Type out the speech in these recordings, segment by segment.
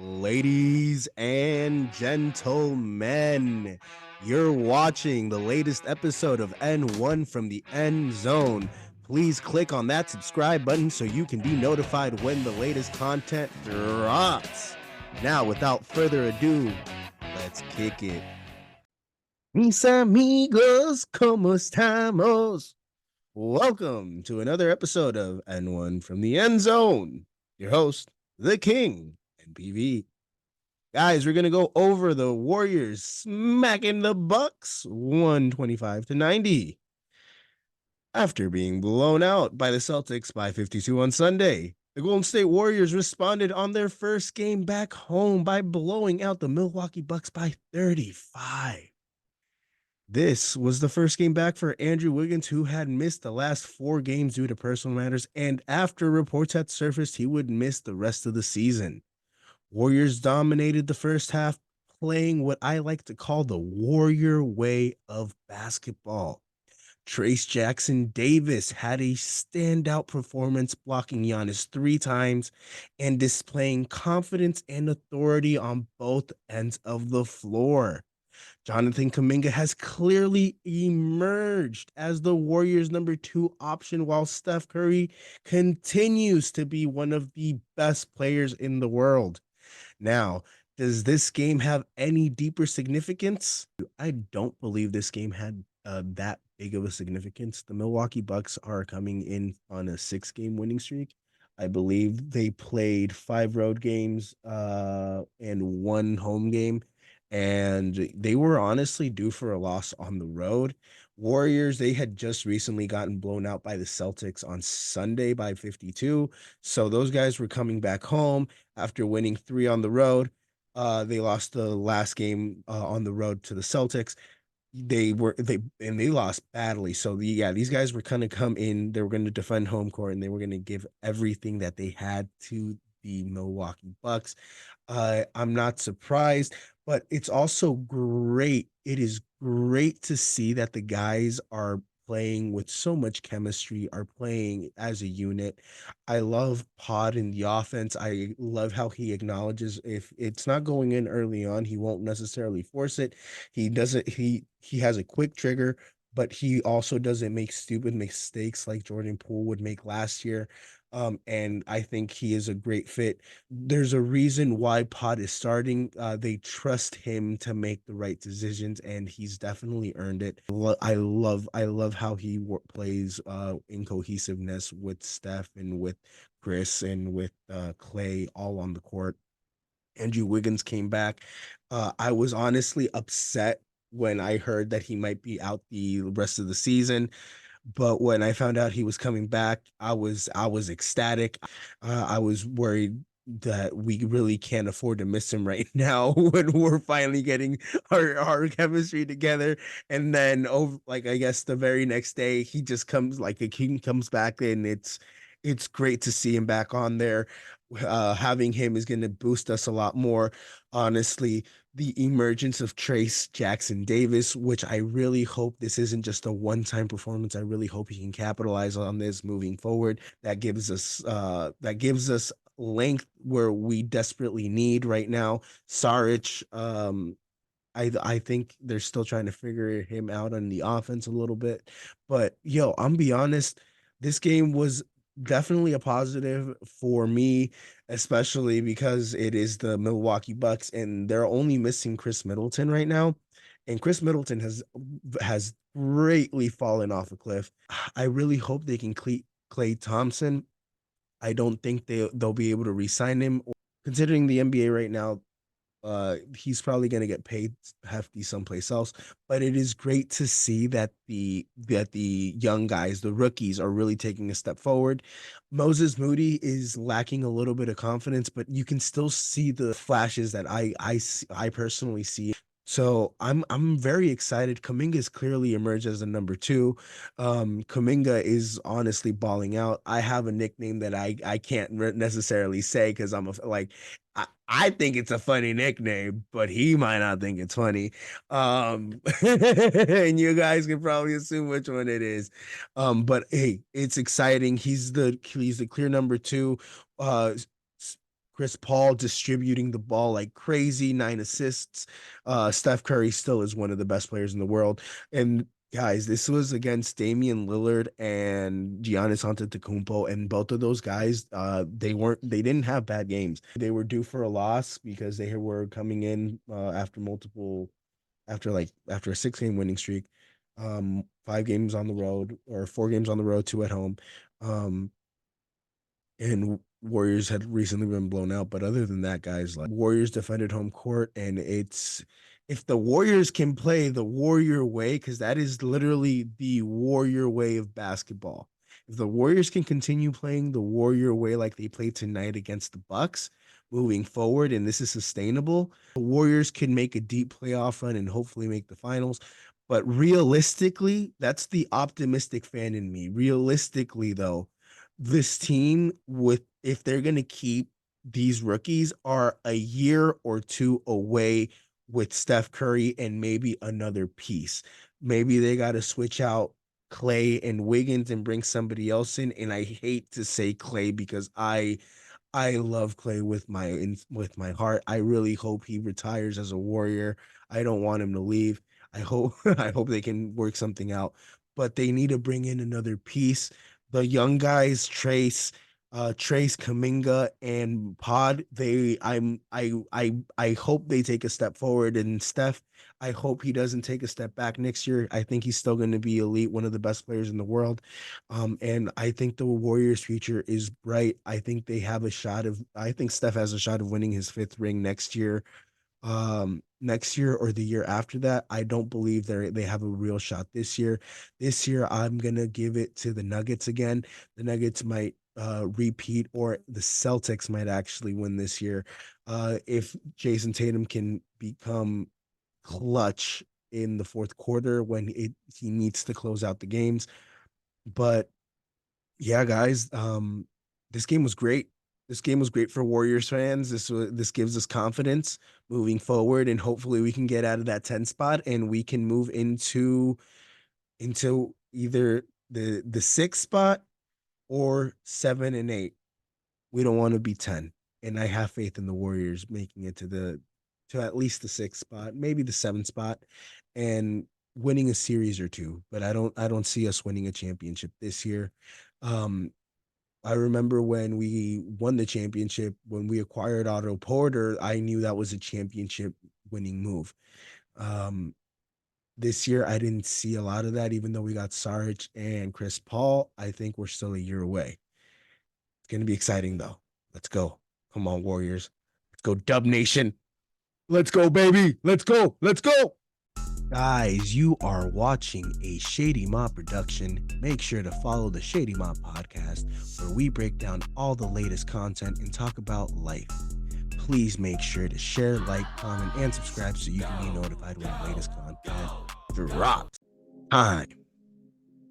Ladies and gentlemen, you're watching the latest episode of N1 from the End Zone. Please click on that subscribe button so you can be notified when the latest content drops. Now, without further ado, let's kick it. Mis amigos, ¿cómo estamos? Welcome to another episode of N1 from the End Zone. Your host, the King, NPV. Guys, we're going to go over the Warriors smacking the Bucks 125-90. After being blown out by the Celtics by 52 on Sunday, the Golden State Warriors responded on their first game back home by blowing out the Milwaukee Bucks by 35. This was the first game back for Andrew Wiggins, who had missed the last 4 games due to personal matters, and after reports had surfaced, he would miss the rest of the season. Warriors dominated the first half, playing what I like to call the Warrior way of basketball. Trace Jackson Davis had a standout performance, blocking Giannis 3 times and displaying confidence and authority on both ends of the floor. Jonathan Kuminga has clearly emerged as the Warriors' number 2 option, while Steph Curry continues to be one of the best players in the world. Now, does this game have any deeper significance? I don't believe this game had that big of a significance. The Milwaukee Bucks are coming in on a 6-game winning streak. I believe they played 5 road games and 1 home game, and they were honestly due for a loss on the road. Warriors, they had just recently gotten blown out by the Celtics on Sunday by 52. So those guys were coming back home after winning 3 on the road. They lost the last game on the road to the Celtics. They lost badly. So these guys were kind of come in. They were going to defend home court and they were going to give everything that they had to the Milwaukee Bucks. I'm not surprised, but it's also great. It is great to see that the guys are playing with so much chemistry, are playing as a unit. I love Pod in the offense. I love how he acknowledges if it's not going in early on, he won't necessarily force it. He doesn't he has a quick trigger, but he also doesn't make stupid mistakes like Jordan Poole would make last year. And I think he is a great fit. There's a reason why Pod is starting. They trust him to make the right decisions, and he's definitely earned it. I love how he plays in cohesiveness with Steph and with Chris and with Clay all on the court. Andrew Wiggins came back. I was honestly upset when I heard that he might be out the rest of the season. But when I found out he was coming back, I was ecstatic. I was worried that we really can't afford to miss him right now when we're finally getting our chemistry together. And then over, like, I guess the very next day he just comes like a king, comes back in. It's great to see him back on there. Having him is going to boost us a lot more. Honestly, the emergence of Trace Jackson Davis, which I really hope this isn't just a one-time performance. I really hope he can capitalize on this moving forward. That gives us length where we desperately need right now. Saric, I think they're still trying to figure him out on the offense a little bit. But yo, I'm be honest, this game was definitely a positive for me, especially because it is the Milwaukee Bucks and they're only missing Chris Middleton right now. And Chris Middleton has greatly fallen off a cliff. I really hope they can Klay Thompson. I don't think they'll be able to re-sign him. Considering the NBA right now, he's probably going to get paid hefty someplace else. But it is great to see that the young guys, the rookies, are really taking a step forward. Moses Moody is lacking a little bit of confidence, but you can still see the flashes that I personally see. So I'm very excited. Kuminga has clearly emerged as the number 2. Kuminga is honestly balling out. I have a nickname that I can't necessarily say because I think it's a funny nickname, but he might not think it's funny. And you guys can probably assume which one it is. But hey, it's exciting. He's the clear number 2. Chris Paul distributing the ball like crazy, 9 assists. Steph Curry still is one of the best players in the world. And guys, this was against Damian Lillard and Giannis Antetokounmpo, and both of those guys, they didn't have bad games. They were due for a loss because they were coming in after a 6-game winning streak, 5 games on the road or 4 games on the road, 2 at home. And Warriors had recently been blown out. But other than that, guys, like Warriors defended home court, and it's if the Warriors can play the Warrior way, because that is literally the Warrior way of basketball. If the Warriors can continue playing the Warrior way like they played tonight against the Bucks moving forward, and this is sustainable, the Warriors can make a deep playoff run and hopefully make the finals. But realistically, that's the optimistic fan in me. Realistically, though, this team, with if they're going to keep these rookies, are a year or two away with Steph Curry and maybe another piece. Maybe they got to switch out Clay and Wiggins and bring somebody else in. And I hate to say Clay because I love Clay with my heart. I really hope he retires as a Warrior. I don't want him to leave. I hope I hope they can work something out. But they need to bring in another piece. The young guys, Trace, Kaminga, and Pod. I hope they take a step forward. And Steph, I hope he doesn't take a step back next year. I think he's still going to be elite, one of the best players in the world. And I think the Warriors' future is bright. I think I think Steph has a shot of winning his 5th ring next year. Next year or the year after that. I don't believe they have a real shot this year. This year, I'm gonna give it to the Nuggets again. The Nuggets might repeat, or the Celtics might actually win this year. If Jason Tatum can become clutch in the fourth quarter when he needs to close out the games. But yeah, guys, this game was great. This game was great for Warriors fans. This gives us confidence moving forward, and hopefully we can get out of that 10 spot and we can move into either the 6 spot or 7 and 8. We don't want to be 10. And I have faith in the Warriors making it to at least the 6 spot, maybe the 7 spot, and winning a series or two. But I don't see us winning a championship this year. I remember when we won the championship, when we acquired Otto Porter, I knew that was a championship winning move. This year, I didn't see a lot of that, even though we got Sarge and Chris Paul. I think we're still a year away. It's going to be exciting, though. Let's go. Come on, Warriors. Let's go, Dub Nation. Let's go, baby. Let's go. Let's go. Guys, you are watching a Shady Mob production. Make sure to follow the Shady Mob podcast, where we break down all the latest content and talk about life. Please make sure to share, like, comment, and subscribe so you can be notified when the latest content drops. Time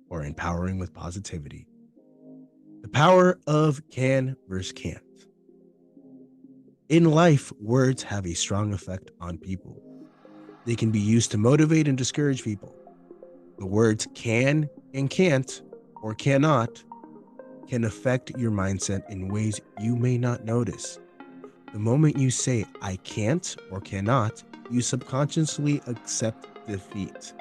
for Empowering with Positivity. The power of can versus can't. In life, words have a strong effect on people. They can be used to motivate and discourage people. The words can and can't, or cannot, can affect your mindset in ways you may not notice. The moment you say, I can't or cannot, you subconsciously accept defeat.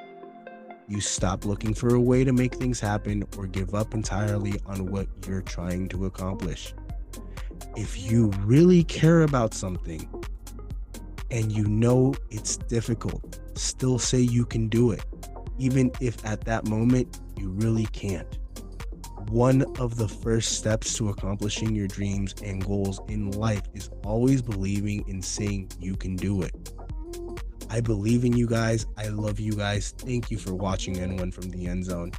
You stop looking for a way to make things happen or give up entirely on what you're trying to accomplish. If you really care about something, and you know it's difficult, still say you can do it, even if at that moment you really can't. One of the first steps to accomplishing your dreams and goals in life is always believing and saying you can do it. I believe in you guys. I love you guys. Thank you for watching N1 from the End Zone.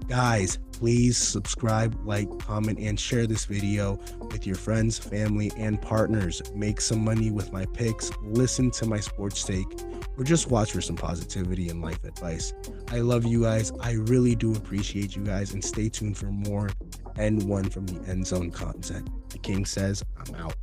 Guys, please subscribe, like, comment, and share this video with your friends, family, and partners. Make some money with my picks, listen to my sports take, or just watch for some positivity and life advice. I love you guys. I really do appreciate you guys, and stay tuned for more N1 from the End Zone content. The King says, I'm out.